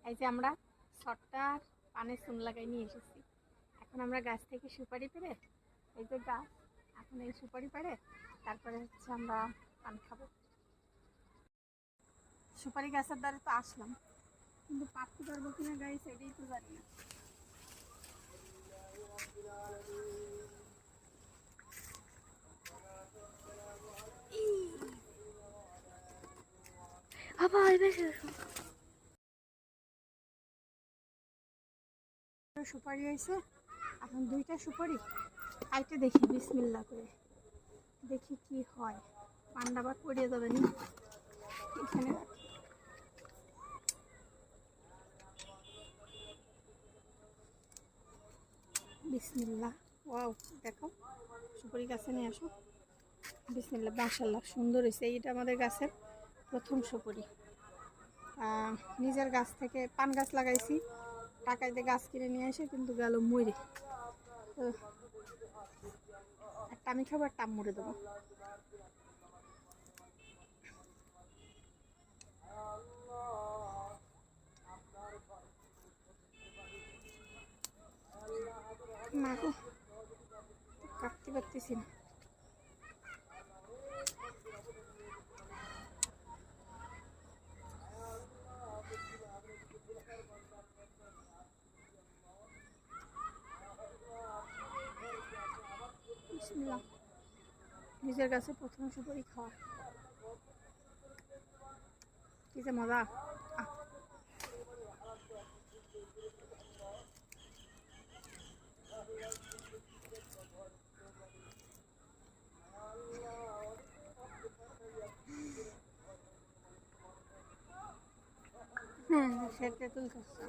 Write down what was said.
এই যে আমরা ছটটা পানের চুন লাগাই নিয়ে এসেছি। এখন আমরা গাছ থেকে সুপারি পেড়ে, এই যে গাছ, এখন এই সুপারি পেড়ে তারপরে হচ্ছে আমরা পান খাবো। সুপারি গাছের দ্বারা তো আসলাম, কিন্তু পারতে পারবো কিনা গাইস এটাই তো জানি না। সুপারি হয়েছে, এখন দুইটা সুপারি খাইতে দেখি বিসমিল্লাহ করে, দেখি কি হয়। পান্ডা আবার পড়িয়ে যাবে না, এখানে রাখি। বিসমিল্লাহ। ওয়াও, দেখো সুপারি গাছে নিয়ে আসো। বিসমিল্লাহ, মাশাআল্লাহ সুন্দর হয়েছে। এইটা আমাদের গাছের প্রথম সুপারি। নিজের গাছ থেকে পান গাছ লাগাইছি, টাকায় দিয়ে গাছ কিনে নিয়ে এসে কিন্তু গেল মরে। তো একটা আমি খাবো, একটা মুড়ে দেবো। না গো, কাটতে পারতেছি না। নিজের কাছে প্রথম সুপারি খাওয়া কি যে মজা। হ্যাঁ, সেটা তুলতেছে।